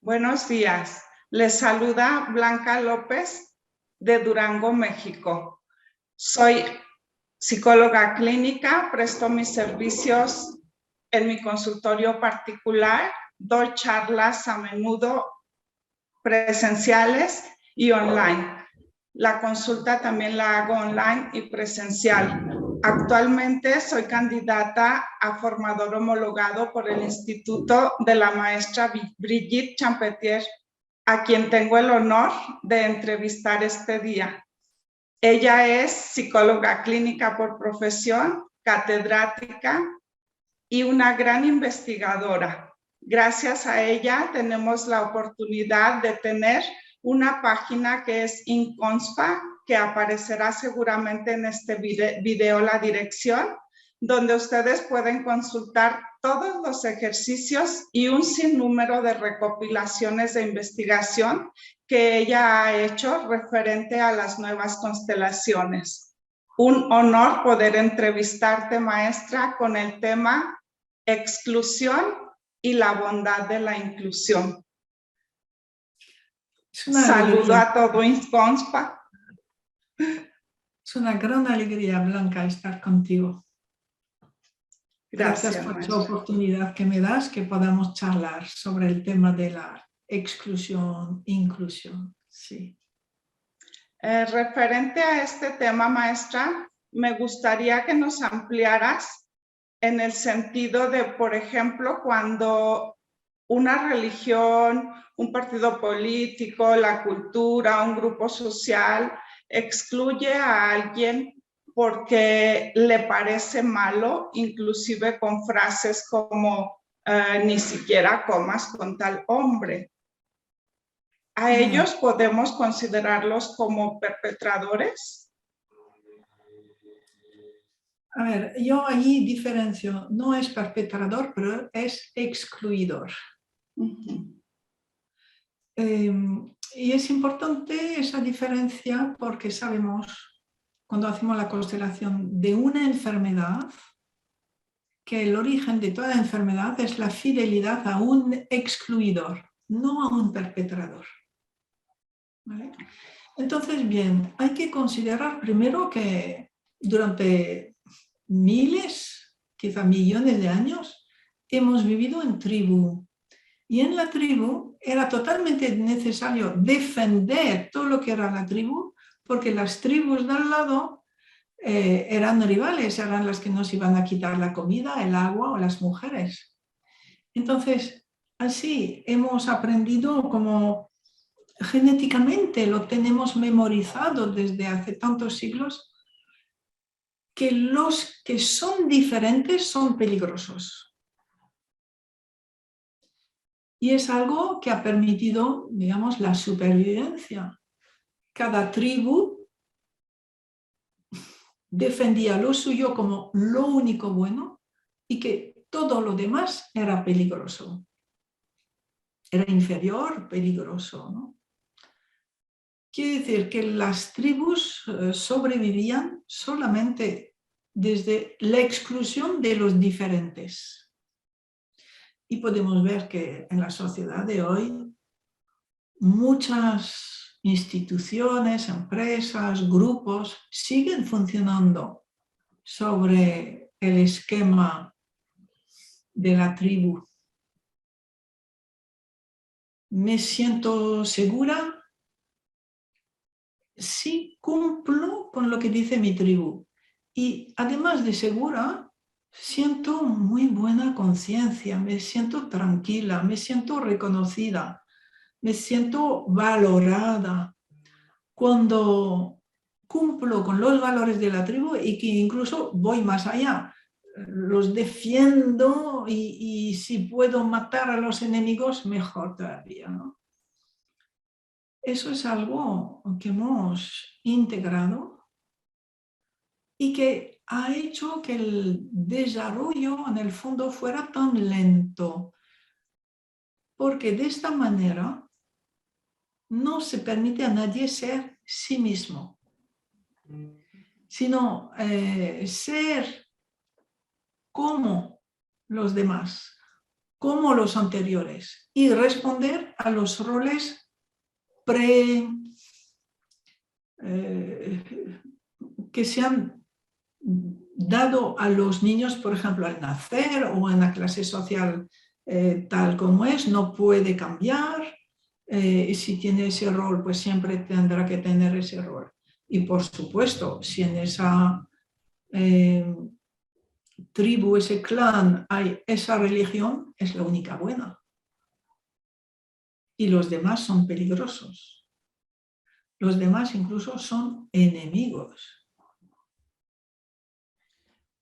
Buenos días. Les saluda Blanca López de Durango, México. Soy psicóloga clínica, presto mis servicios en mi consultorio particular, doy charlas a menudo presenciales y online. La consulta también la hago online y presencial. Actualmente soy candidata a formador homologado por el Instituto de la maestra Brigitte Champetier, a quien tengo el honor de entrevistar este día. Ella es psicóloga clínica por profesión, catedrática y una gran investigadora. Gracias a ella tenemos la oportunidad de tener una página que es Inconspa, que aparecerá seguramente en este video la dirección, donde ustedes pueden consultar todos los ejercicios y un sinnúmero de recopilaciones de investigación que ella ha hecho referente a las nuevas constelaciones. Un honor poder entrevistarte, maestra, con el tema exclusión y la bondad de la inclusión. Saludo a todo Inconspa. Es una gran alegría, Blanca, estar contigo. Gracias por maestra. la oportunidad que me das, que podamos charlar sobre el tema de la exclusión, inclusión. Sí. Referente a este tema, maestra, me gustaría que nos ampliaras en el sentido de, por ejemplo, cuando una religión, un partido político, la cultura, un grupo social excluye a alguien porque le parece malo, inclusive con frases como ni siquiera comas con tal hombre. ¿A ellos podemos considerarlos como perpetradores? A ver, yo allí diferencio, no es perpetrador, pero es excluidor. Y es importante esa diferencia porque sabemos, cuando hacemos la constelación de una enfermedad, que el origen de toda enfermedad es la fidelidad a un excluidor, no a un perpetrador. ¿Vale? Entonces, bien, hay que considerar primero que durante miles, quizá millones de años, hemos vivido en tribu. Y en la tribu era totalmente necesario defender todo lo que era la tribu, porque las tribus de al lado eran rivales, eran las que nos iban a quitar la comida, el agua o las mujeres. Entonces, así hemos aprendido como genéticamente, lo tenemos memorizado desde hace tantos siglos, que los que son diferentes son peligrosos. Y es algo que ha permitido, digamos, la supervivencia. Cada tribu defendía lo suyo como lo único bueno y que todo lo demás era peligroso. Era inferior, peligroso, ¿no? Quiere decir que las tribus sobrevivían solamente desde la exclusión de los diferentes. Y podemos ver que en la sociedad de hoy muchas instituciones, empresas, grupos siguen funcionando sobre el esquema de la tribu. Me siento segura si cumplo con lo que dice mi tribu. Y además de segura, siento muy buena conciencia, me siento tranquila, me siento reconocida, me siento valorada. Cuando cumplo con los valores de la tribu y que incluso voy más allá, los defiendo y si puedo matar a los enemigos, mejor todavía, ¿no? Eso es algo que hemos integrado y que ha hecho que el desarrollo en el fondo fuera tan lento, porque de esta manera no se permite a nadie ser sí mismo, sino ser como los demás, como los anteriores y responder a los roles que se han dado a los niños, por ejemplo, al nacer o en la clase social tal como es, no puede cambiar. Y si tiene ese rol, pues siempre tendrá que tener ese rol. Y por supuesto, si en esa tribu, ese clan, hay esa religión, es la única buena. Y los demás son peligrosos. Los demás incluso son enemigos.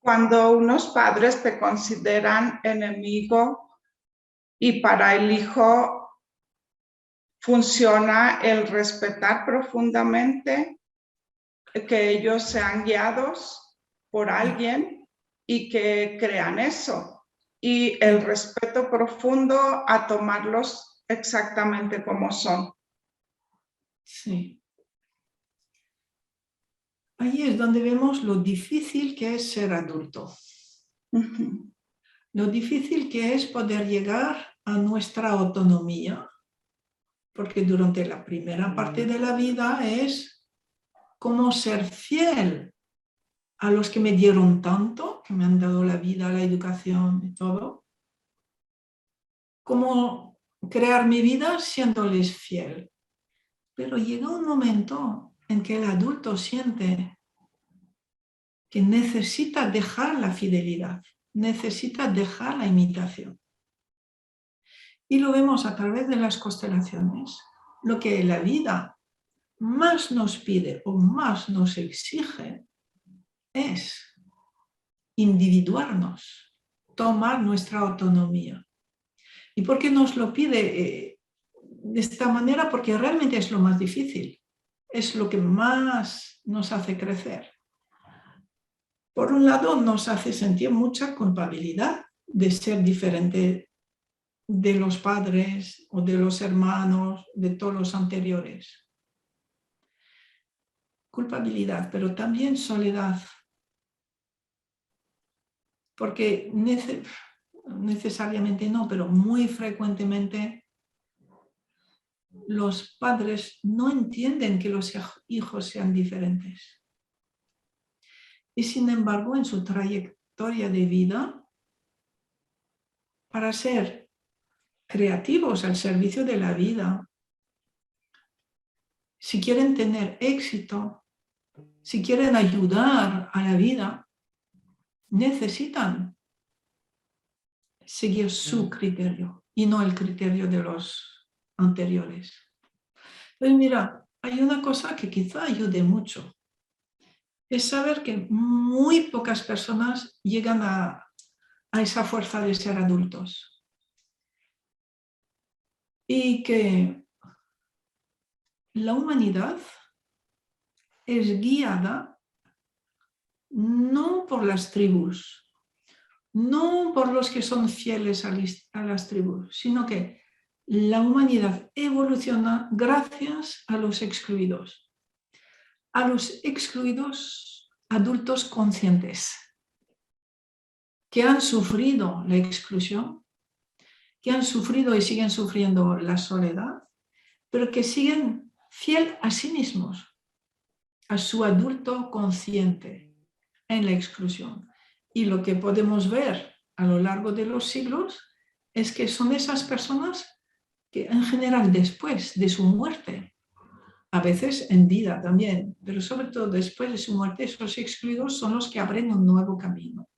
Cuando unos padres te consideran enemigo y para el hijo funciona el respetar profundamente, que ellos sean guiados por alguien y que crean eso. Y el respeto profundo a tomarlos exactamente como son. Sí. Ahí es donde vemos lo difícil que es ser adulto. Lo difícil que es poder llegar a nuestra autonomía, porque durante la primera parte de la vida es cómo ser fiel a los que me dieron tanto, que me han dado la vida, la educación y todo, cómo crear mi vida siéndoles fiel. Pero llega un momento en que el adulto siente que necesita dejar la fidelidad, necesita dejar la imitación. Y lo vemos a través de las constelaciones. Lo que la vida más nos pide o más nos exige es individuarnos, tomar nuestra autonomía. ¿Y por qué nos lo pide de esta manera? Porque realmente es lo más difícil, es lo que más nos hace crecer. Por un lado, nos hace sentir mucha culpabilidad de ser diferente de los padres o de los hermanos, de todos los anteriores. Culpabilidad, pero también soledad. Porque necesariamente no, pero muy frecuentemente los padres no entienden que los hijos sean diferentes. Y sin embargo, en su trayectoria de vida, para ser creativos al servicio de la vida, si quieren tener éxito, si quieren ayudar a la vida, necesitan seguir su criterio y no el criterio de los anteriores. Entonces, mira, hay una cosa que quizá ayude mucho. Es saber que muy pocas personas llegan a esa fuerza de ser adultos. Y que la humanidad es guiada no por las tribus, no por los que son fieles a las tribus, sino que la humanidad evoluciona gracias a los excluidos adultos conscientes que han sufrido la exclusión, que han sufrido y siguen sufriendo la soledad, pero que siguen fiel a sí mismos, a su adulto consciente en la exclusión. Y lo que podemos ver a lo largo de los siglos es que son esas personas que en general después de su muerte, a veces en vida también, pero sobre todo después de su muerte, esos excluidos son los que abren un nuevo camino.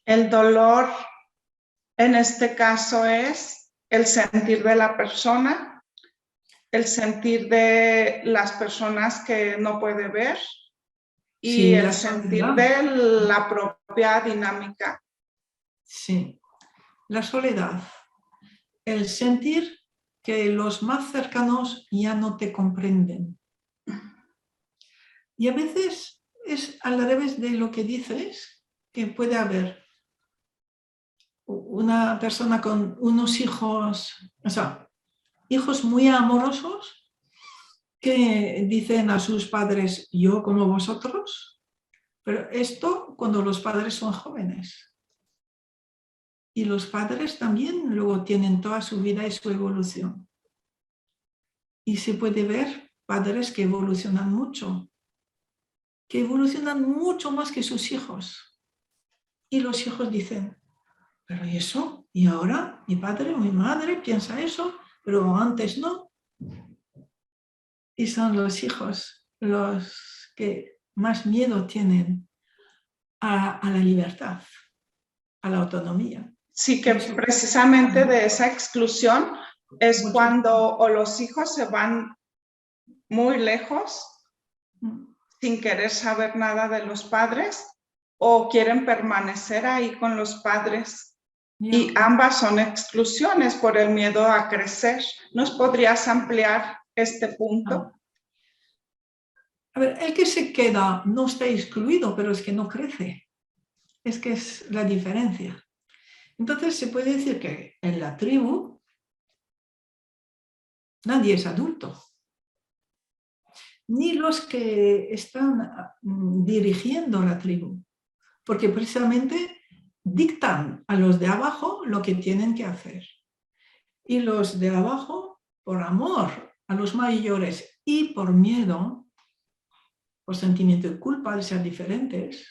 El dolor en este caso es el sentir de la persona, el sentir de las personas que no puede ver y Sí, el sentir de la propia dinámica. Sí, la soledad, el sentir que los más cercanos ya no te comprenden. Y a veces es al revés de lo que dices, que puede haber una persona con unos hijos, o sea, hijos muy amorosos que dicen a sus padres, yo como vosotros, pero esto cuando los padres son jóvenes. Y los padres también luego tienen toda su vida y su evolución. Y se puede ver padres que evolucionan mucho más que sus hijos. Y los hijos dicen, pero ¿y eso? ¿Y ahora? Mi padre o mi madre piensa eso, pero antes no. Y son los hijos los que más miedo tienen a la libertad, a la autonomía. Sí, que precisamente de esa exclusión es cuando o los hijos se van muy lejos sin querer saber nada de los padres o quieren permanecer ahí con los padres. Y ambas son exclusiones por el miedo a crecer. ¿Nos podrías ampliar este punto? A ver, el que se queda no está excluido, pero es que no crece. Es que es la diferencia. Entonces se puede decir que en la tribu nadie es adulto. Ni los que están dirigiendo la tribu, porque precisamente dictan a los de abajo lo que tienen que hacer. Y los de abajo, por amor a los mayores y por miedo, por sentimiento de culpa de ser diferentes,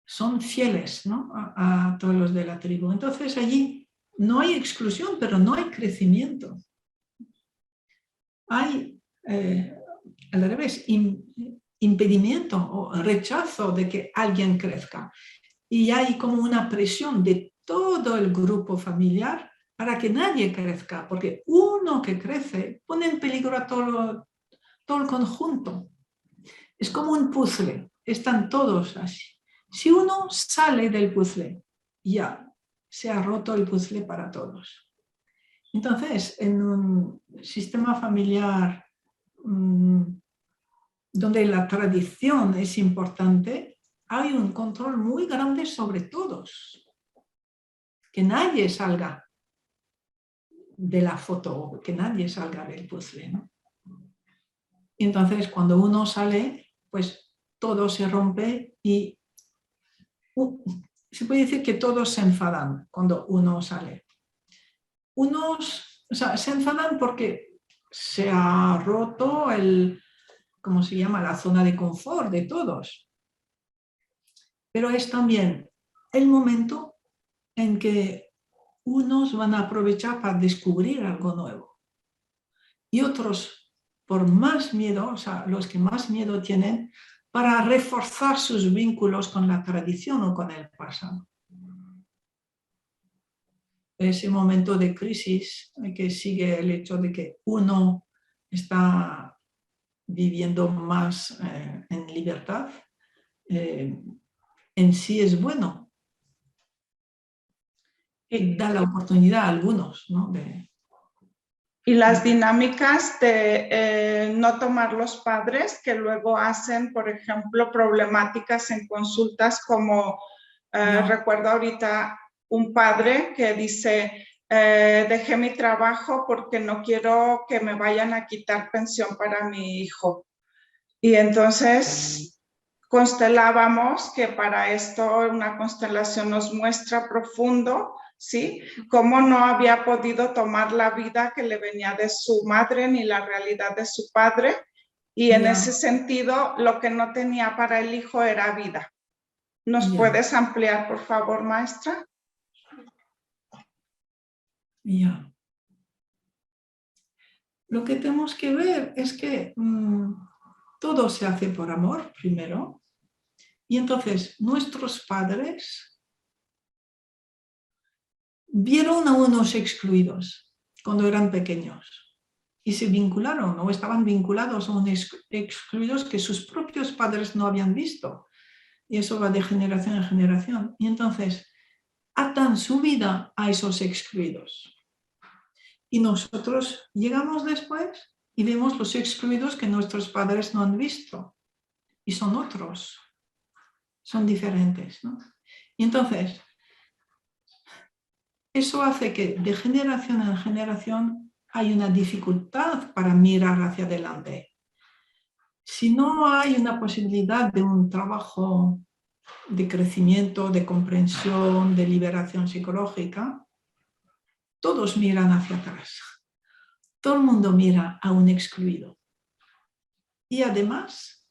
son fieles, ¿no?, a todos los de la tribu. Entonces allí no hay exclusión, pero no hay crecimiento. Hay, al revés, impedimento o rechazo de que alguien crezca. Y hay como una presión de todo el grupo familiar para que nadie crezca, porque uno que crece pone en peligro a todo el conjunto. Es como un puzzle, están todos así. Si uno sale del puzzle, ya se ha roto el puzzle para todos. Entonces, en un sistema familiar donde la tradición es importante, hay un control muy grande sobre todos. Que nadie salga de la foto, que nadie salga del puzzle, ¿no? Y entonces, cuando uno sale, pues todo se rompe y se puede decir que todos se enfadan cuando uno sale. Unos, o sea, se enfadan porque se ha roto ¿cómo se llama?, la zona de confort de todos. Pero es también el momento en que unos van a aprovechar para descubrir algo nuevo. Y otros, por más miedo, o sea, los que más miedo tienen, para reforzar sus vínculos con la tradición o con el pasado. Ese momento de crisis que sigue el hecho de que uno está viviendo más en libertad, en sí es bueno. Y da la oportunidad a algunos, ¿no?, y las dinámicas de no tomar los padres que luego hacen, por ejemplo, problemáticas en consultas como, recuerdo ahorita un padre que dice, dejé mi trabajo porque no quiero que me vayan a quitar pensión para mi hijo. Y entonces constelábamos que para esto una constelación nos muestra profundo, ¿sí?, cómo no había podido tomar la vida que le venía de su madre ni la realidad de su padre, y en ese sentido lo que no tenía para el hijo era vida. ¿Nos puedes ampliar, por favor, maestra? Lo que tenemos que ver es que todo se hace por amor, primero, y entonces nuestros padres vieron a unos excluidos cuando eran pequeños y se vincularon o estaban vinculados a unos excluidos que sus propios padres no habían visto, y eso va de generación en generación, y entonces atan su vida a esos excluidos. Y nosotros llegamos después y vemos los excluidos que nuestros padres no han visto. Y son otros. Son diferentes, ¿no? Y entonces, eso hace que de generación en generación hay una dificultad para mirar hacia adelante. Si no hay una posibilidad de un trabajo de crecimiento, de comprensión, de liberación psicológica, todos miran hacia atrás. Todo el mundo mira a un excluido. Y además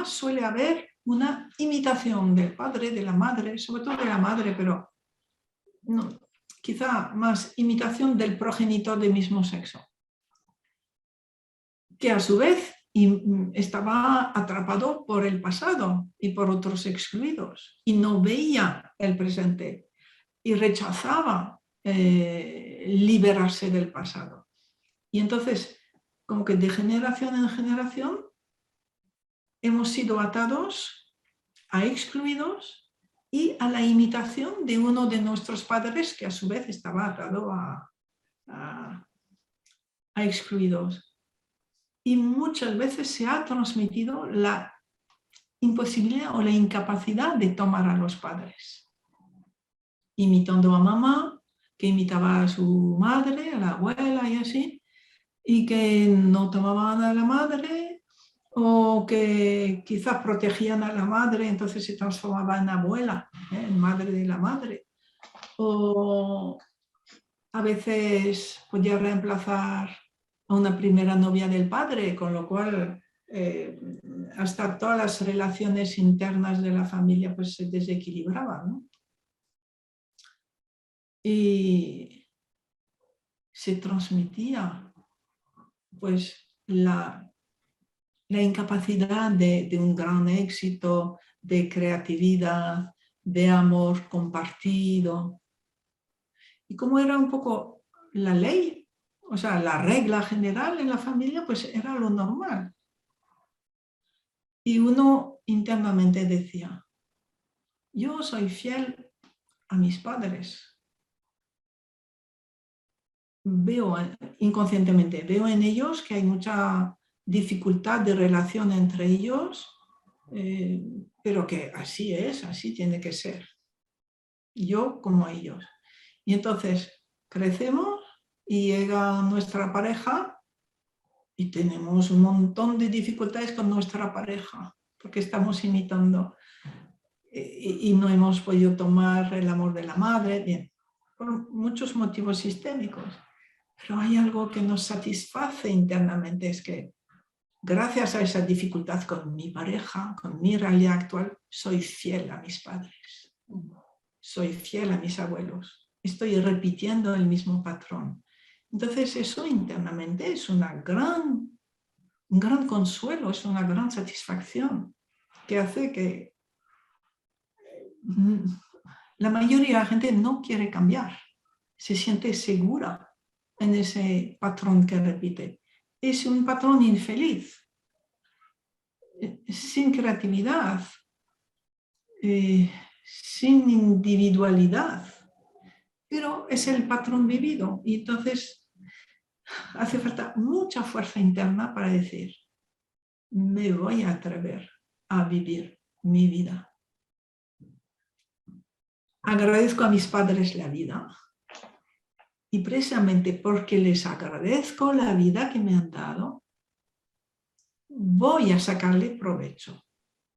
suele haber una imitación del padre, de la madre, sobre todo de la madre, pero no, quizá más imitación del progenitor del mismo sexo, que a su vez estaba atrapado por el pasado y por otros excluidos y no veía el presente y rechazaba liberarse del pasado. Y entonces, como que de generación en generación hemos sido atados a excluidos y a la imitación de uno de nuestros padres que a su vez estaba atado a excluidos. Y muchas veces se ha transmitido la imposibilidad o la incapacidad de tomar a los padres, imitando a mamá, que imitaba a su madre, a la abuela y así, y que no tomaban a la madre, o que quizás protegían a la madre, entonces se transformaba en abuela, en madre de la madre, o a veces podía reemplazar a una primera novia del padre, con lo cual hasta todas las relaciones internas de la familia pues se desequilibraban, ¿no? Y se transmitía pues la incapacidad de un gran éxito, de creatividad, de amor compartido. Y como era un poco la ley, o sea, la regla general en la familia, pues era lo normal. Y uno internamente decía, yo soy fiel a mis padres. Veo inconscientemente, veo en ellos que hay mucha dificultad de relación entre ellos, pero que así es, así tiene que ser. Yo como ellos. Y entonces crecemos y llega nuestra pareja y tenemos un montón de dificultades con nuestra pareja, porque estamos imitando y no hemos podido tomar el amor de la madre, bien, por muchos motivos sistémicos. Pero hay algo que nos satisface internamente, es que gracias a esa dificultad con mi pareja, con mi realidad actual, soy fiel a mis padres, soy fiel a mis abuelos, estoy repitiendo el mismo patrón. Entonces eso internamente es un gran consuelo, es una gran satisfacción que hace que la mayoría de la gente no quiere cambiar, se siente segura en ese patrón que repite. Es un patrón infeliz, sin creatividad, sin individualidad, pero es el patrón vivido y entonces hace falta mucha fuerza interna para decir, me voy a atrever a vivir mi vida. Agradezco a mis padres la vida. Y precisamente porque les agradezco la vida que me han dado, voy a sacarle provecho.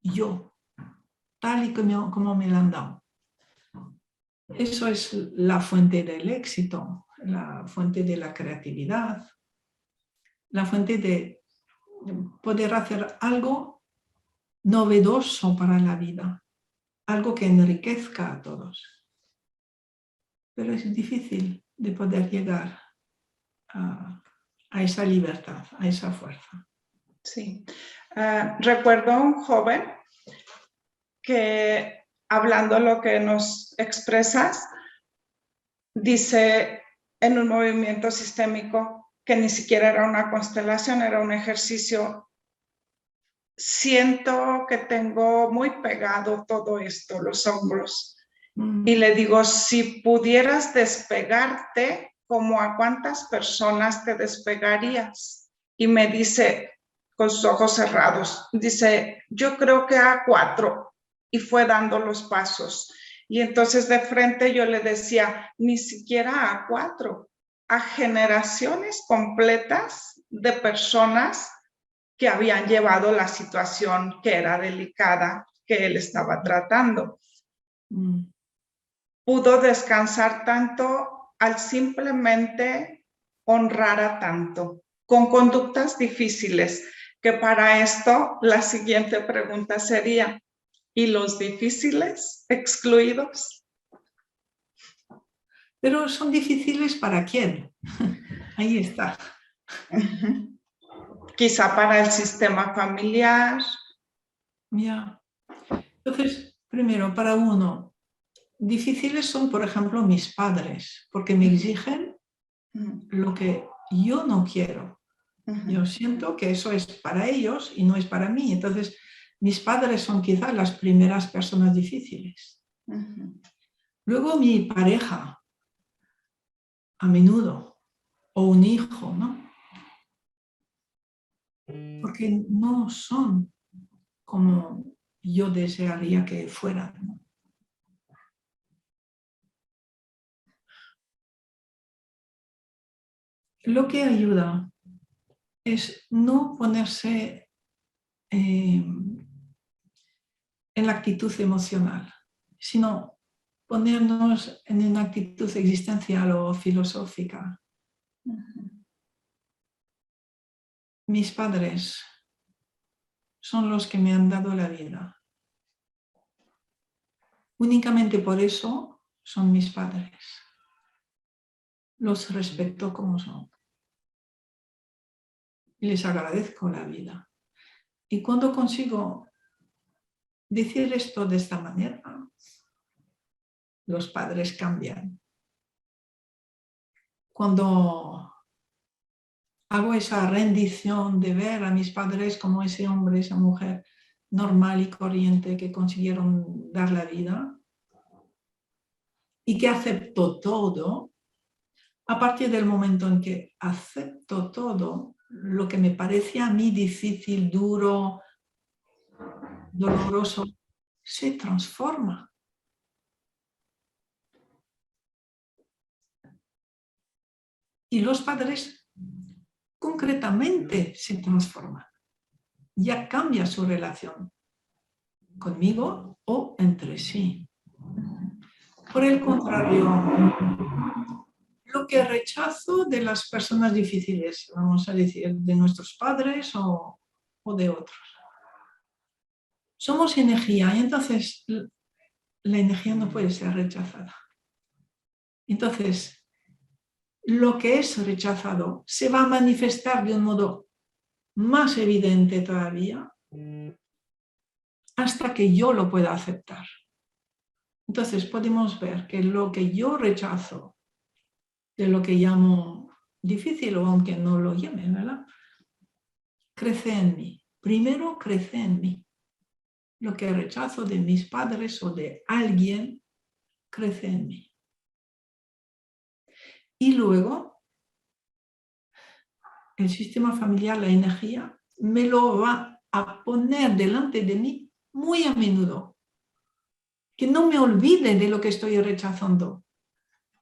Yo, tal y como me la han dado. Eso es la fuente del éxito, la fuente de la creatividad, la fuente de poder hacer algo novedoso para la vida, algo que enriquezca a todos. Pero es difícil de poder llegar a esa libertad, a esa fuerza. Sí. Recuerdo a un joven que, hablando lo que nos expresas, dice en un movimiento sistémico que ni siquiera era una constelación, era un ejercicio. Siento que tengo muy pegado todo esto, los hombros. Y le digo, si pudieras despegarte, ¿cómo a cuántas personas te despegarías? Y me dice, con sus ojos cerrados, dice, yo creo que a 4. Y fue dando los pasos. Y entonces de frente yo le decía, ni siquiera a 4, a generaciones completas de personas que habían llevado la situación que era delicada que él estaba tratando. Mm. Pudo descansar tanto al simplemente honrar a tanto, con conductas difíciles, que para esto la siguiente pregunta sería, ¿y los difíciles excluidos? Pero son difíciles ¿para quién? Ahí está. Quizá para el sistema familiar. Ya. Entonces, primero, para uno, difíciles son, por ejemplo, mis padres, porque me exigen lo que yo no quiero. Yo siento que eso es para ellos y no es para mí. Entonces, mis padres son quizás las primeras personas difíciles. Luego mi pareja, a menudo, o un hijo, ¿no? Porque no son como yo desearía que fueran, ¿no? Lo que ayuda es no ponerse en la actitud emocional, sino ponernos en una actitud existencial o filosófica. Mis padres son los que me han dado la vida. Únicamente por eso son mis padres. Los respeto como son. Y les agradezco la vida. Y cuando consigo decir esto de esta manera, los padres cambian. Cuando hago esa rendición de ver a mis padres como ese hombre, esa mujer normal y corriente que consiguieron dar la vida y que acepto todo, a partir del momento en que acepto todo, lo que me parece a mí difícil, duro, doloroso, se transforma. Y los padres concretamente se transforman. Ya cambia su relación conmigo o entre sí. Por el contrario, lo que rechazo de las personas difíciles, vamos a decir, de nuestros padres o de otros. Somos energía y entonces la energía no puede ser rechazada. Entonces, lo que es rechazado se va a manifestar de un modo más evidente todavía hasta que yo lo pueda aceptar. Entonces podemos ver que lo que yo rechazo de lo que llamo difícil, o aunque no lo llame, ¿verdad? Crece en mí. Primero crece en mí. Lo que rechazo de mis padres o de alguien, crece en mí. Y luego, el sistema familiar, la energía, me lo va a poner delante de mí muy a menudo. Que no me olvide de lo que estoy rechazando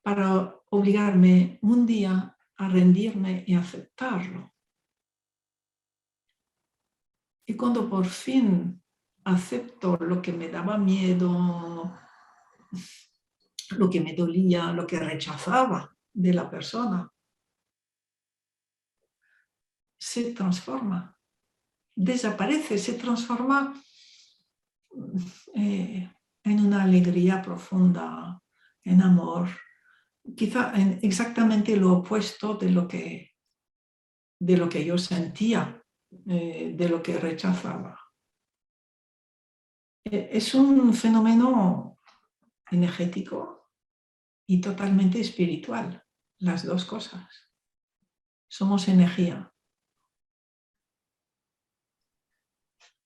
para obligarme un día a rendirme y aceptarlo. Y cuando por fin acepto lo que me daba miedo, lo que me dolía, lo que rechazaba de la persona, se transforma, desaparece, se transforma en una alegría profunda, en amor, quizá en exactamente lo opuesto de lo que yo sentía, de lo que rechazaba. Es un fenómeno energético y totalmente espiritual, las dos cosas. Somos energía.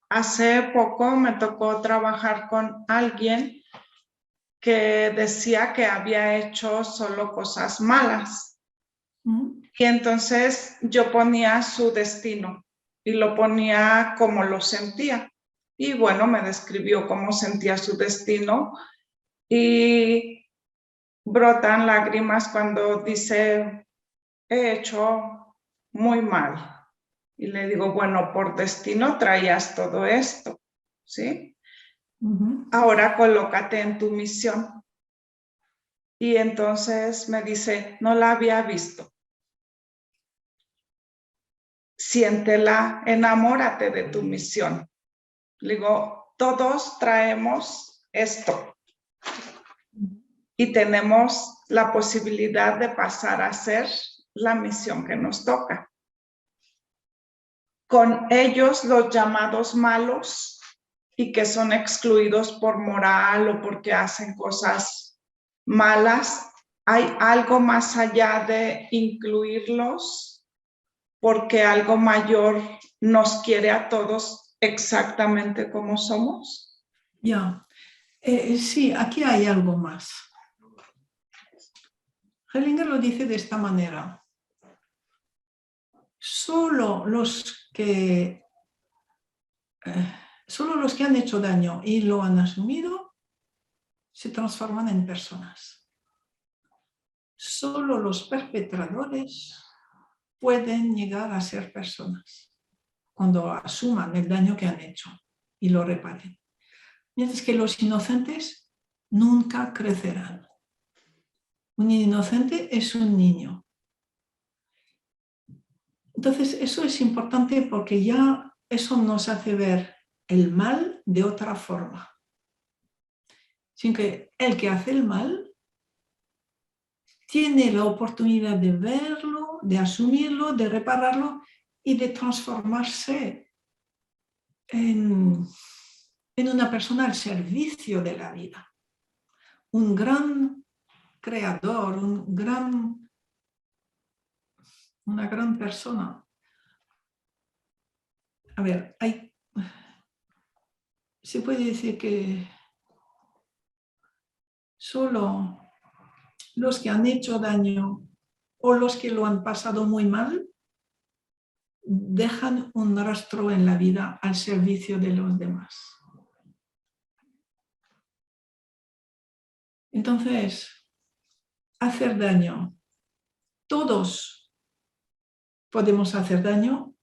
Hace poco me tocó trabajar con alguien que decía que había hecho solo cosas malas. Y entonces yo ponía su destino y lo ponía como lo sentía. Y bueno, me describió cómo sentía su destino y brotan lágrimas cuando dice, he hecho muy mal. Y le digo, bueno, por destino traías todo esto, ¿sí? Ahora colócate en tu misión. Y entonces me dice, no la había visto. Siéntela, enamórate de tu misión. Le digo, todos traemos esto y tenemos la posibilidad de pasar a hacer la misión que nos toca. Con ellos, los llamados malos y que son excluidos por moral o porque hacen cosas malas, hay algo más allá de incluirlos porque algo mayor nos quiere a todos exactamente como somos. Ya, sí, aquí hay algo más. Hellinger lo dice de esta manera. Solo los que han hecho daño y lo han asumido se transforman en personas. Solo los perpetradores pueden llegar a ser personas cuando asuman el daño que han hecho y lo reparen. Mientras que los inocentes nunca crecerán. Un inocente es un niño. Entonces, eso es importante porque ya eso nos hace ver el mal de otra forma. Sin que el que hace el mal tiene la oportunidad de verlo, de asumirlo, de repararlo y de transformarse en una persona al servicio de la vida. Un gran creador, una gran persona. A ver, se puede decir que solo los que han hecho daño o los que lo han pasado muy mal dejan un rastro en la vida al servicio de los demás. Entonces, hacer daño. Todos podemos hacer daño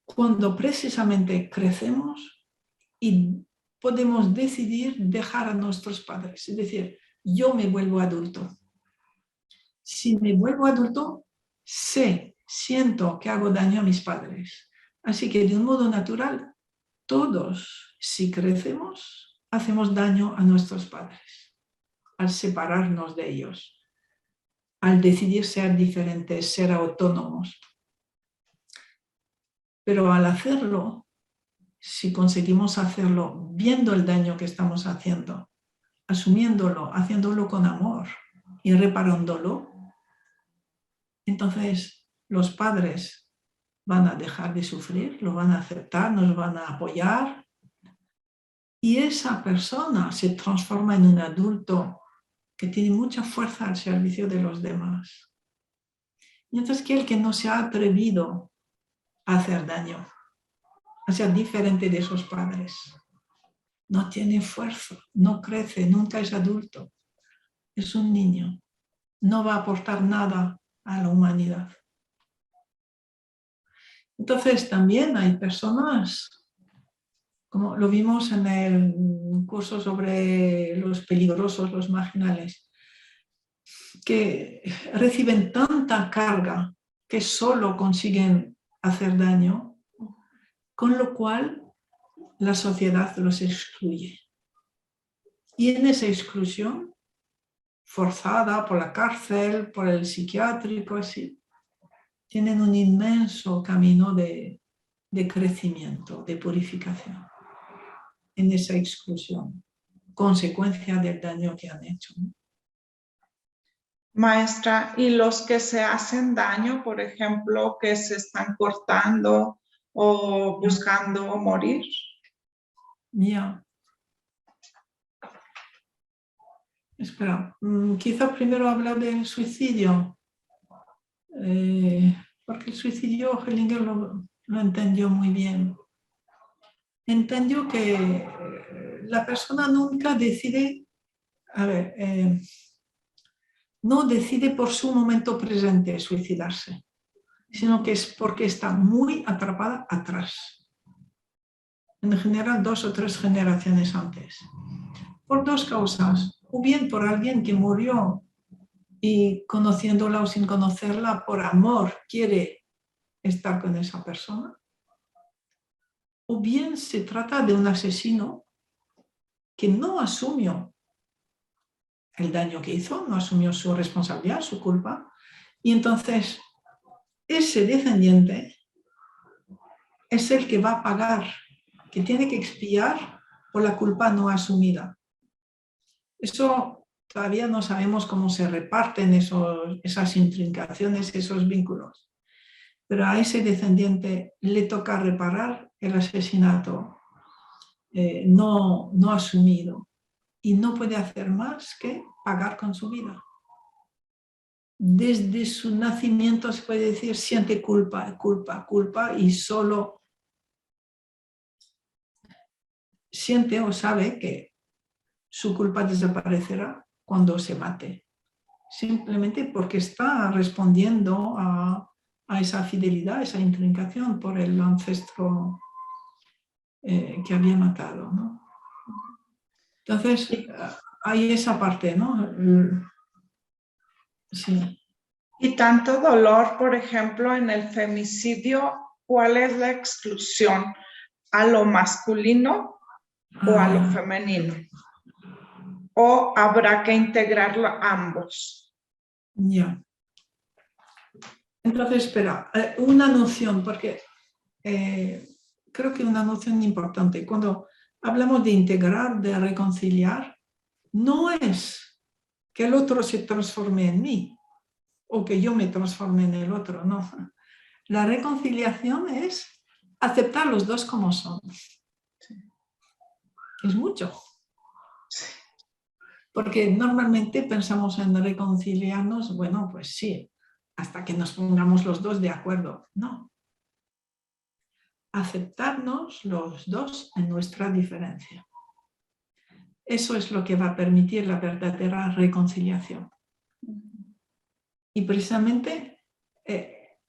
cuando precisamente crecemos y podemos decidir dejar a nuestros padres. Es decir, yo me vuelvo adulto. Si me vuelvo adulto, siento que hago daño a mis padres. Así que de un modo natural, todos, si crecemos, hacemos daño a nuestros padres, al separarnos de ellos, al decidir ser diferentes, ser autónomos. Pero al hacerlo, si conseguimos hacerlo viendo el daño que estamos haciendo, asumiéndolo, haciéndolo con amor y reparándolo, entonces los padres van a dejar de sufrir, lo van a aceptar, nos van a apoyar y esa persona se transforma en un adulto que tiene mucha fuerza al servicio de los demás. Mientras que el que no se ha atrevido a hacer daño, a ser diferente de sus padres, no tiene fuerza, no crece, nunca es adulto, es un niño, no va a aportar nada a la humanidad. Entonces también hay personas, como lo vimos en el curso sobre los peligrosos, los marginales, que reciben tanta carga que solo consiguen hacer daño, con lo cual la sociedad los excluye. Y en esa exclusión, forzada por la cárcel, por el psiquiátrico, así, tienen un inmenso camino de crecimiento, de purificación, en esa exclusión, consecuencia del daño que han hecho. Maestra, ¿y los que se hacen daño, por ejemplo, que se están cortando o buscando morir? Ya. Espera, quizá primero hablar del suicidio, porque el suicidio Hellinger lo entendió muy bien. Entendió que la persona nunca decide, no decide por su momento presente suicidarse, sino que es porque está muy atrapada atrás. en general 2 o 3 generaciones antes, por 2 causas, o bien por alguien que murió y conociéndola o sin conocerla, por amor quiere estar con esa persona, o bien se trata de un asesino que no asumió el daño que hizo, no asumió su responsabilidad, su culpa, y entonces ese descendiente es el que va a pagar, que tiene que expiar por la culpa no asumida. Eso todavía no sabemos cómo se reparten esas intrincaciones, esos vínculos, pero a ese descendiente le toca reparar el asesinato no asumido y no puede hacer más que pagar con su vida. Desde su nacimiento se puede decir, siente culpa, culpa, culpa y solo siente o sabe que su culpa desaparecerá cuando se mate, simplemente porque está respondiendo a esa fidelidad, a esa intrincación por el ancestro que había matado, ¿no? Entonces, hay esa parte, ¿no? Sí. Y tanto dolor, por ejemplo, en el femicidio, ¿cuál es la exclusión? ¿A lo masculino o a lo femenino? ¿O habrá que integrarlo a ambos? Ya. Entonces, espera, una noción, porque creo que una noción importante. Cuando hablamos de integrar, de reconciliar, no es que el otro se transforme en mí o que yo me transforme en el otro, no. La reconciliación es aceptar los dos como son. Es mucho. Porque normalmente pensamos en reconciliarnos, bueno, pues sí, hasta que nos pongamos los dos de acuerdo. No. Aceptarnos los dos en nuestra diferencia. Eso es lo que va a permitir la verdadera reconciliación. Y precisamente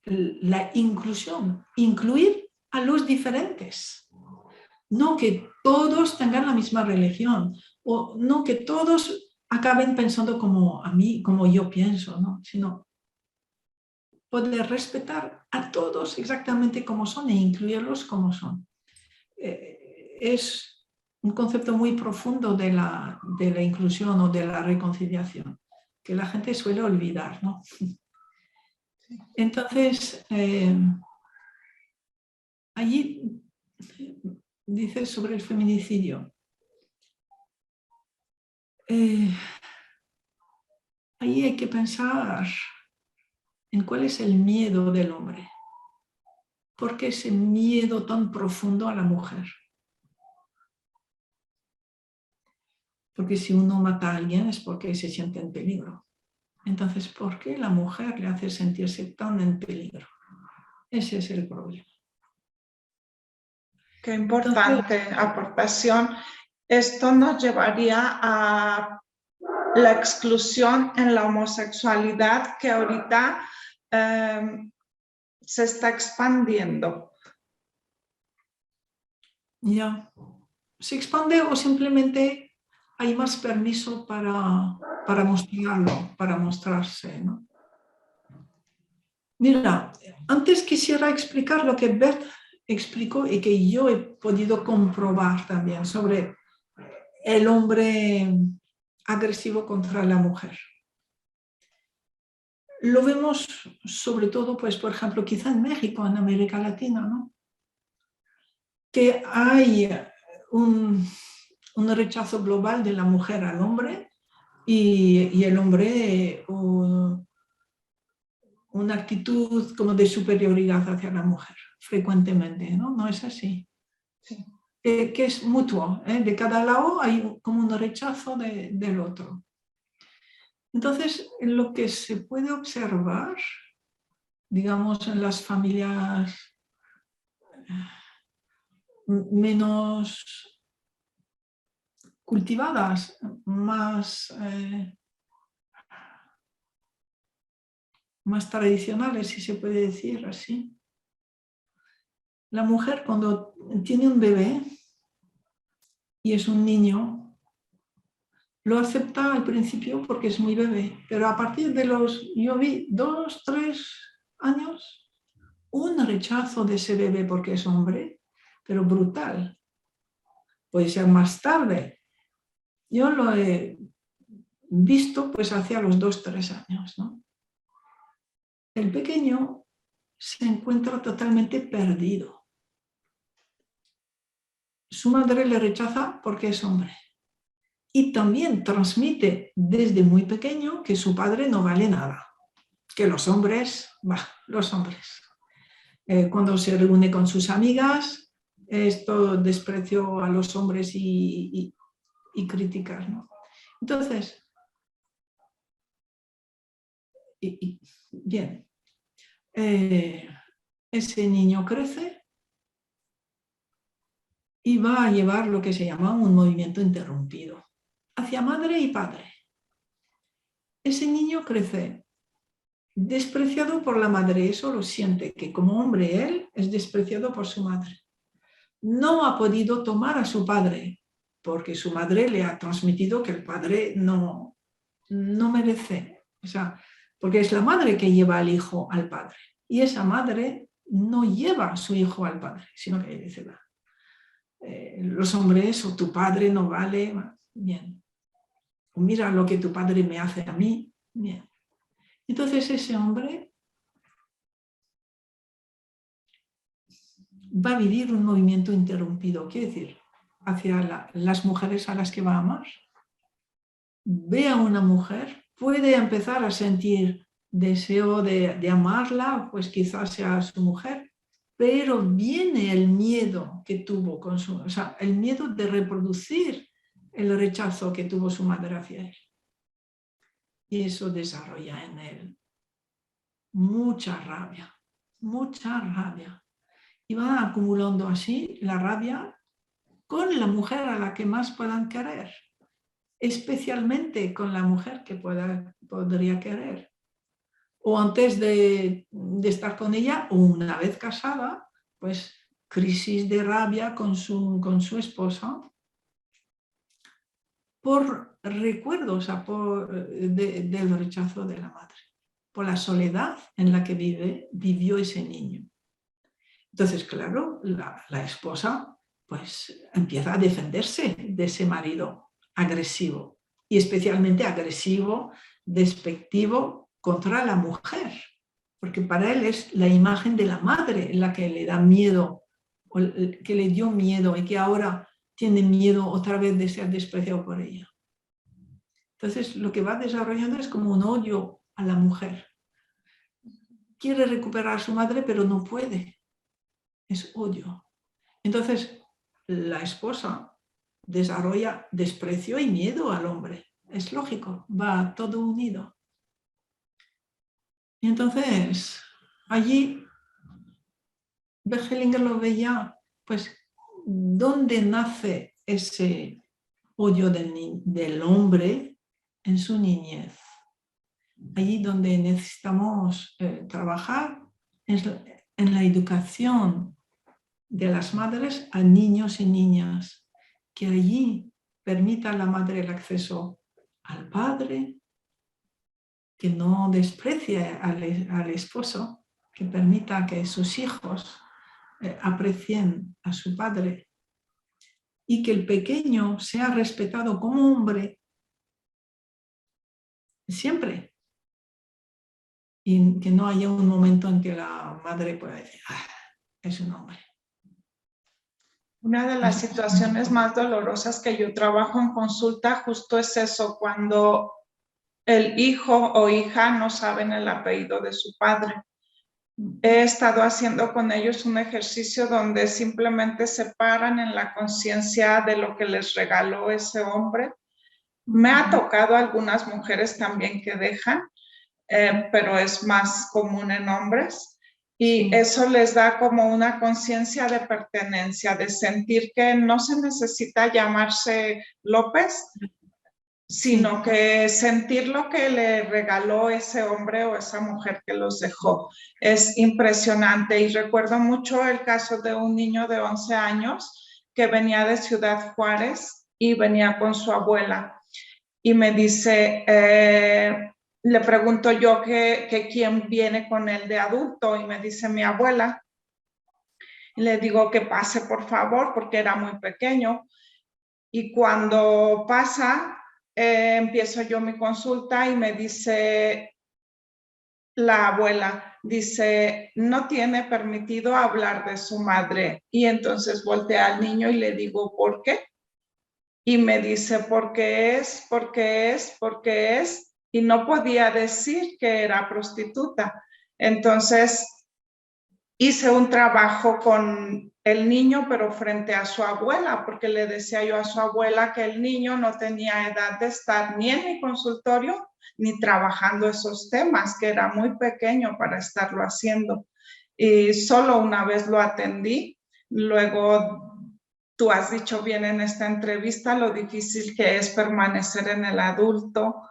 la inclusión, incluir a los diferentes. No que todos tengan la misma religión, o no que todos acaben pensando como a mí, como yo pienso, ¿no? Sino poder respetar a todos exactamente como son e incluirlos como son. Es un concepto muy profundo de la inclusión o de la reconciliación, que la gente suele olvidar, ¿no? Entonces, allí dice sobre el feminicidio. Ahí hay que pensar en cuál es el miedo del hombre. ¿Por qué ese miedo tan profundo a la mujer? Porque si uno mata a alguien es porque se siente en peligro. Entonces, ¿por qué la mujer le hace sentirse tan en peligro? Ese es el problema. Qué importante aportación. Esto nos llevaría a la exclusión en la homosexualidad que ahorita se está expandiendo. Ya. ¿Se expande o simplemente hay más permiso para mostrarlo, para mostrarse, ¿no? Mira, antes quisiera explicar lo que Beth explicó y que yo he podido comprobar también sobre el hombre agresivo contra la mujer. Lo vemos sobre todo, pues, por ejemplo, quizá en México, en América Latina, ¿no? Que hay un rechazo global de la mujer al hombre y el hombre una actitud como de superioridad hacia la mujer, frecuentemente, ¿no? ¿No es así? Sí. Que es mutuo, ¿eh? De cada lado hay como un rechazo del otro. Entonces, lo que se puede observar, digamos, en las familias menos cultivadas, más tradicionales, si se puede decir así. La mujer cuando tiene un bebé y es un niño, lo acepta al principio porque es muy bebé, pero a partir de yo vi 2, 3 años, un rechazo de ese bebé porque es hombre, pero brutal. Puede ser más tarde. Yo lo he visto pues hacia los 2, 3 años, ¿no? El pequeño se encuentra totalmente perdido. Su madre le rechaza porque es hombre. Y también transmite desde muy pequeño que su padre no vale nada. Que los hombres, los hombres. Cuando se reúne con sus amigas, es todo desprecio a los hombres y críticas, ¿no? Entonces, bien, ese niño crece y va a llevar lo que se llama un movimiento interrumpido hacia madre y padre. Ese niño crece despreciado por la madre, eso lo siente, que como hombre él es despreciado por su madre. No ha podido tomar a su padre porque su madre le ha transmitido que el padre no merece, o sea, porque es la madre que lleva al hijo al padre y esa madre no lleva a su hijo al padre, sino que dice, los hombres o tu padre no vale, bien, o mira lo que tu padre me hace a mí, bien. Entonces ese hombre va a vivir un movimiento interrumpido, quiere decir, hacia las mujeres a las que va a amar. Ve a una mujer, puede empezar a sentir deseo de amarla, pues quizás sea su mujer, pero viene el miedo que tuvo o sea, el miedo de reproducir el rechazo que tuvo su madre hacia él. Y eso desarrolla en él mucha rabia, mucha rabia. Y va acumulando así la rabia con la mujer a la que más puedan querer, especialmente con la mujer que podría querer. O antes de estar con ella, o una vez casada, pues crisis de rabia con su esposa, por recuerdos, o sea, del rechazo de la madre, por la soledad en la que vivió ese niño. Entonces, claro, la esposa pues empieza a defenderse de ese marido agresivo y especialmente agresivo, despectivo contra la mujer, porque para él es la imagen de la madre la que le da miedo, o que le dio miedo y que ahora tiene miedo otra vez de ser despreciado por ella. Entonces, lo que va desarrollando es como un odio a la mujer. Quiere recuperar a su madre, pero no puede. Es odio. Entonces, la esposa desarrolla desprecio y miedo al hombre. Es lógico, va todo unido. Y entonces, allí, Bergelinger lo veía, pues, ¿dónde nace ese odio del hombre en su niñez? Allí donde necesitamos trabajar es en la educación de las madres a niños y niñas, que allí permita a la madre el acceso al padre, que no desprecie al esposo, que permita que sus hijos aprecien a su padre y que el pequeño sea respetado como hombre siempre. Y que no haya un momento en que la madre pueda decir, es un hombre. Una de las situaciones más dolorosas que yo trabajo en consulta justo es eso, cuando el hijo o hija no saben el apellido de su padre. He estado haciendo con ellos un ejercicio donde simplemente se paran en la conciencia de lo que les regaló ese hombre. Me ha tocado algunas mujeres también que dejan, pero es más común en hombres. Y eso les da como una conciencia de pertenencia, de sentir que no se necesita llamarse López, sino que sentir lo que le regaló ese hombre o esa mujer que los dejó. Es impresionante y recuerdo mucho el caso de un niño de 11 años que venía de Ciudad Juárez y venía con su abuela. Y me dice, le pregunto yo que quién viene con él de adulto, y me dice mi abuela. Y le digo que pase, por favor, porque era muy pequeño. Y cuando pasa, empiezo yo mi consulta y me dice la abuela, dice, no tiene permitido hablar de su madre. Y entonces volteé al niño y le digo, ¿por qué? Y me dice, porque es, y no podía decir que era prostituta. Entonces hice un trabajo con el niño, pero frente a su abuela, porque le decía yo a su abuela que el niño no tenía edad de estar ni en mi consultorio ni trabajando esos temas, que era muy pequeño para estarlo haciendo. Y solo una vez lo atendí. Luego, tú has dicho bien en esta entrevista lo difícil que es permanecer en el adulto,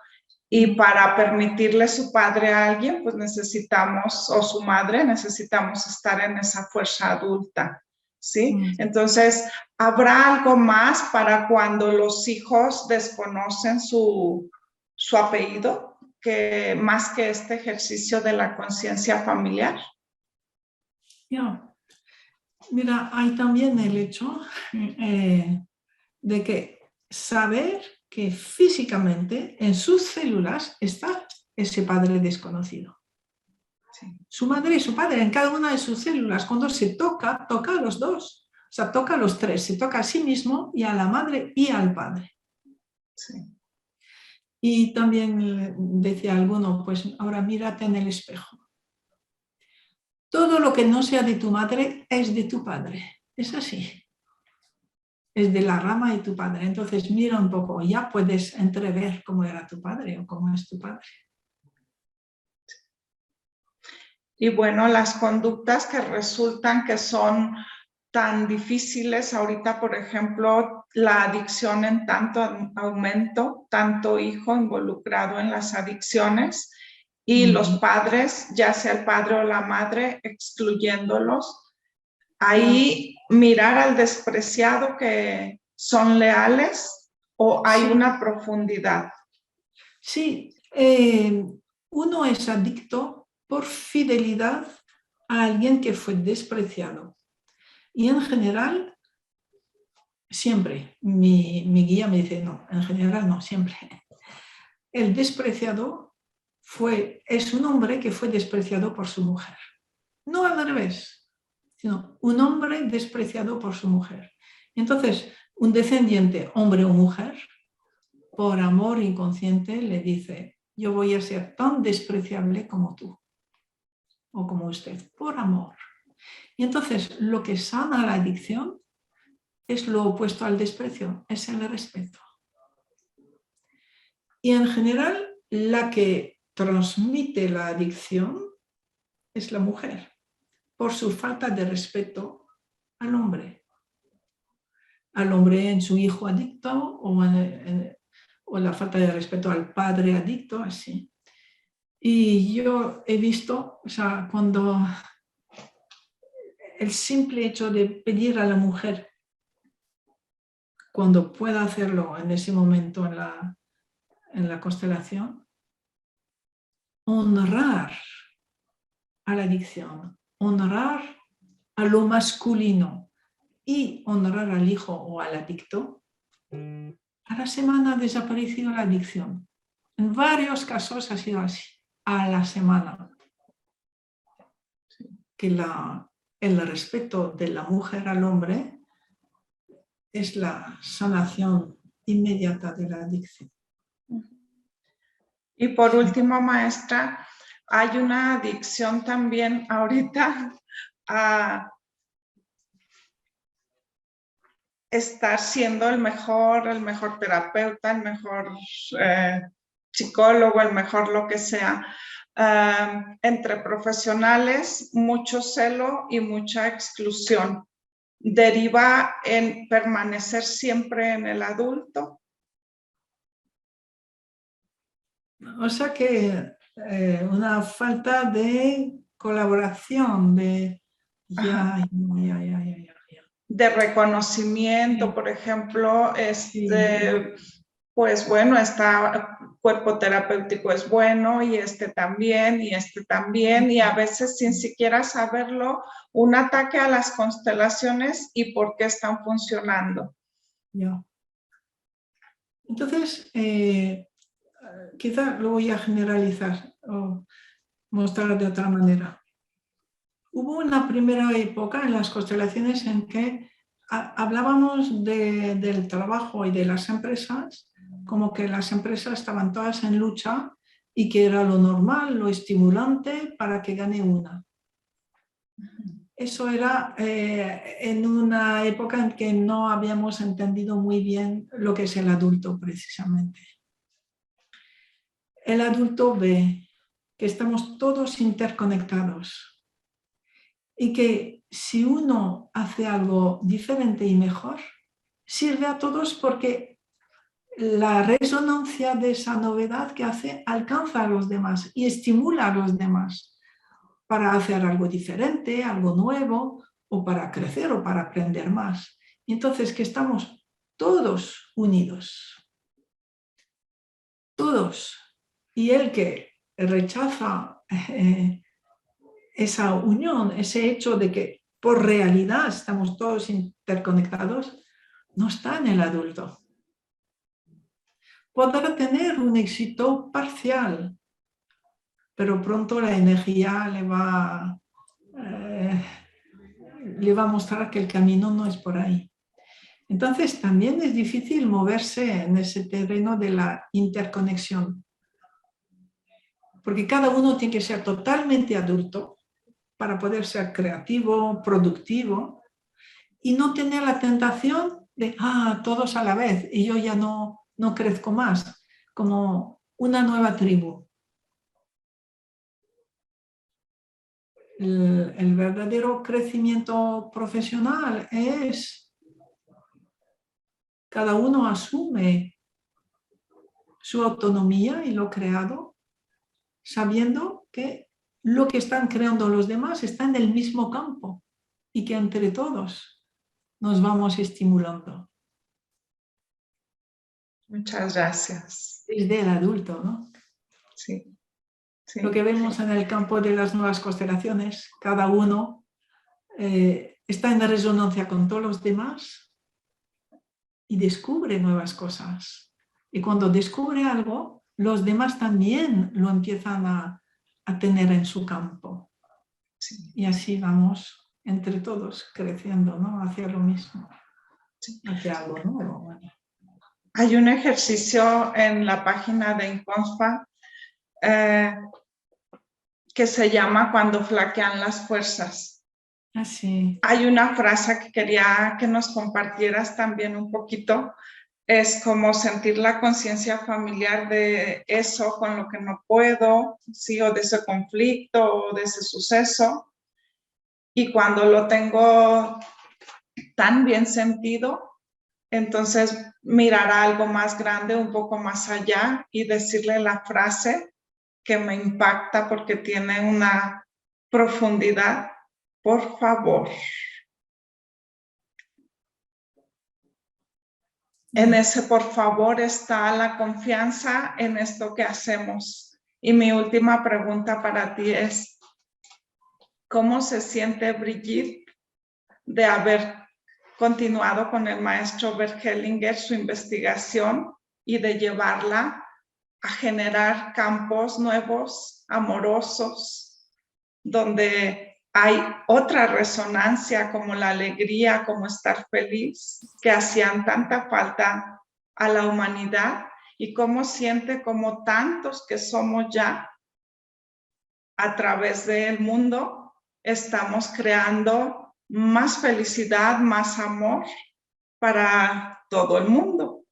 y para permitirle su padre a alguien, pues necesitamos, o su madre, necesitamos estar en esa fuerza adulta, ¿sí? Entonces, ¿habrá algo más para cuando los hijos desconocen su apellido, que más que este ejercicio de la conciencia familiar? Mira, hay también el hecho de que saber que físicamente en sus células está ese padre desconocido. Sí. Su madre y su padre en cada una de sus células, cuando se toca, toca a los dos, o sea, toca a los tres, se toca a sí mismo y a la madre y al padre. Sí. Y también decía alguno, pues ahora mírate en el espejo. Todo lo que no sea de tu madre es de tu padre, es así. Es de la rama de tu padre. Entonces mira un poco, ya puedes entrever cómo era tu padre o cómo es tu padre. Y bueno, las conductas que resultan que son tan difíciles ahorita, por ejemplo, la adicción en tanto aumento, tanto hijo involucrado en las adicciones, y los padres, ya sea el padre o la madre, excluyéndolos. Ahí mirar al despreciado, que son leales, o hay una profundidad. Sí, uno es adicto por fidelidad a alguien que fue despreciado. Y en general, siempre, mi guía me dice, no, en general no, siempre. El despreciado es un hombre que fue despreciado por su mujer. No al revés, sino un hombre despreciado por su mujer. Entonces, un descendiente, hombre o mujer, por amor inconsciente le dice, yo voy a ser tan despreciable como tú o como usted, por amor. Y entonces lo que sana la adicción es lo opuesto al desprecio, es el respeto. Y en general la que transmite la adicción es la mujer, por su falta de respeto al hombre en su hijo adicto o la falta de respeto al padre adicto, así. Y yo he visto, o sea, cuando el simple hecho de pedir a la mujer, cuando pueda hacerlo en ese momento en la constelación, honrar a la adicción, honrar a lo masculino y honrar al hijo o al adicto, a la semana ha desaparecido la adicción. En varios casos ha sido así, a la semana. Que el respeto de la mujer al hombre es la sanación inmediata de la adicción. Y por último, maestra, hay una adicción también ahorita a estar siendo el mejor terapeuta, el mejor psicólogo, el mejor lo que sea. Entre profesionales, mucho celo y mucha exclusión. ¿Deriva en permanecer siempre en el adulto? O sea que una falta de colaboración, de ya. de reconocimiento, Sí. por ejemplo, Sí, pues bueno, está cuerpo terapéutico es bueno y este también, y a veces sin siquiera saberlo, un ataque a las constelaciones y por qué están funcionando. ya. Entonces, quizá lo voy a generalizar o mostrar de otra manera. Hubo una primera época en las constelaciones en que hablábamos del trabajo y de las empresas como que las empresas estaban todas en lucha y que era lo normal, lo estimulante para que gane una. Eso era en una época en que no habíamos entendido muy bien lo que es el adulto precisamente. El adulto ve que estamos todos interconectados y que si uno hace algo diferente y mejor, sirve a todos porque la resonancia de esa novedad que hace alcanza a los demás y estimula a los demás para hacer algo diferente, algo nuevo, o para crecer o para aprender más. Y entonces que estamos todos unidos, todos. Y el que rechaza esa unión, ese hecho de que por realidad estamos todos interconectados, no está en el adulto. Podrá tener un éxito parcial, pero pronto la energía le va a mostrar que el camino no es por ahí. Entonces también es difícil moverse en ese terreno de la interconexión, porque cada uno tiene que ser totalmente adulto para poder ser creativo, productivo y no tener la tentación de todos a la vez y yo ya no crezco más, como una nueva tribu. El verdadero crecimiento profesional es cada uno asume su autonomía y lo creado, sabiendo que lo que están creando los demás está en el mismo campo y que entre todos nos vamos estimulando. Muchas gracias. Desde el adulto, ¿no? Sí, sí. Lo que vemos en el campo de las nuevas constelaciones, cada uno está en resonancia con todos los demás y descubre nuevas cosas. Y cuando descubre algo, los demás también lo empiezan a tener en su campo. Sí. Y así vamos entre todos creciendo, ¿no? Hacia lo mismo, Sí. hacia algo nuevo. Bueno. Hay un ejercicio en la página de Inconspa que se llama Cuando flaquean las fuerzas. Así. Hay una frase que quería que nos compartieras también un poquito. Es como sentir la conciencia familiar de eso con lo que no puedo, sí, o de ese conflicto o de ese suceso. Y cuando lo tengo tan bien sentido, entonces mirar a algo más grande, un poco más allá y decirle la frase que me impacta porque tiene una profundidad. Por favor. En ese por favor está la confianza en esto que hacemos. Y mi última pregunta para ti es, ¿cómo se siente Brigitte de haber continuado con el maestro Bert Hellinger su investigación y de llevarla a generar campos nuevos, amorosos, donde hay otra resonancia como la alegría, como estar feliz, que hacían tanta falta a la humanidad, y cómo siente como tantos que somos ya a través del mundo estamos creando más felicidad, más amor para todo el mundo.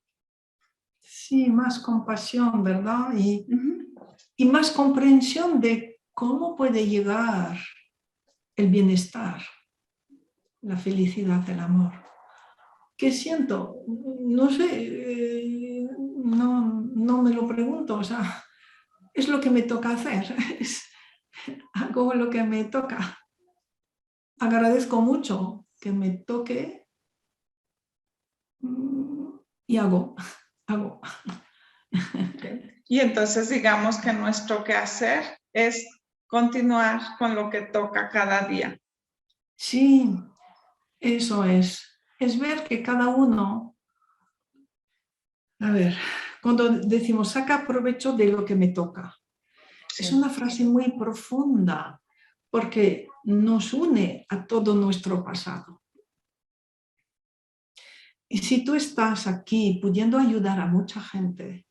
Sí, más compasión, ¿verdad? Y más comprensión de cómo puede llegar el bienestar, la felicidad, el amor. ¿Qué siento? No sé, no me lo pregunto, o sea, es lo que me toca hacer, hago lo que me toca. Agradezco mucho que me toque y hago. Y entonces digamos que nuestro quehacer es continuar con lo que toca cada día. Sí, eso es. Es ver que cada uno, a ver, cuando decimos saca provecho de lo que me toca, Sí. es una frase muy profunda porque nos une a todo nuestro pasado. Y si tú estás aquí pudiendo ayudar a mucha gente,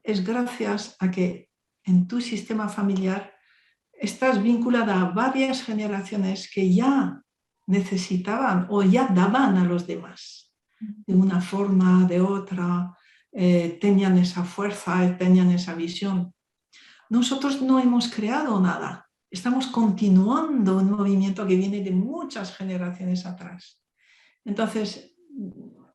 es gracias a que en tu sistema familiar estás vinculada a varias generaciones que ya necesitaban o ya daban a los demás de una forma, de otra, tenían esa fuerza, tenían esa visión. Nosotros no hemos creado nada, estamos continuando un movimiento que viene de muchas generaciones atrás. Entonces,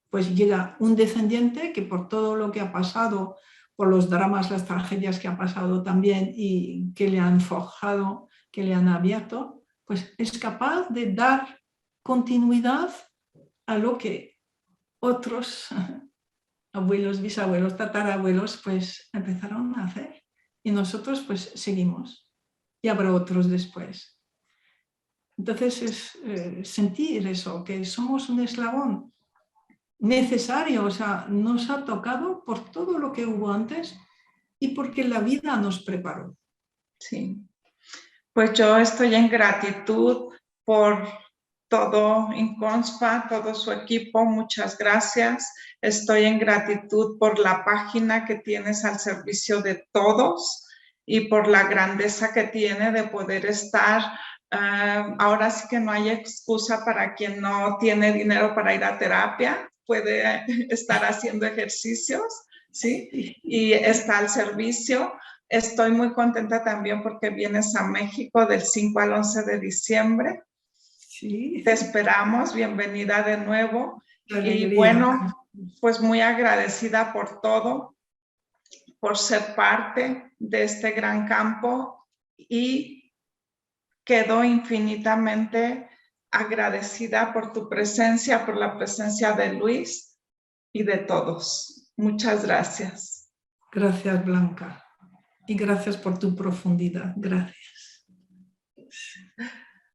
pues llega un descendiente que por todo lo que ha pasado, por los dramas, las tragedias que ha pasado también y que le han forjado, que le han abierto, pues es capaz de dar continuidad a lo que otros abuelos, bisabuelos, tatarabuelos, pues empezaron a hacer. Y nosotros pues seguimos. Y habrá otros después. Entonces es sentir eso, que somos un eslabón necesario, o sea, nos ha tocado por todo lo que hubo antes y porque la vida nos preparó. Sí. Pues yo estoy en gratitud por todo Inconspa, todo su equipo, muchas gracias. Estoy en gratitud por la página que tienes al servicio de todos y por la grandeza que tiene de poder estar. Ahora sí que no hay excusa para quien no tiene dinero para ir a terapia, puede estar haciendo ejercicios, ¿sí? Y está al servicio. Estoy muy contenta también porque vienes a México del 5 al 11 de diciembre. Sí. Te esperamos, bienvenida de nuevo. Alegría. Y bueno, pues muy agradecida por todo, por ser parte de este gran campo y quedo infinitamente agradecida por tu presencia, por la presencia de Luis y de todos. Muchas gracias. Gracias, Blanca. Y gracias por tu profundidad. Gracias.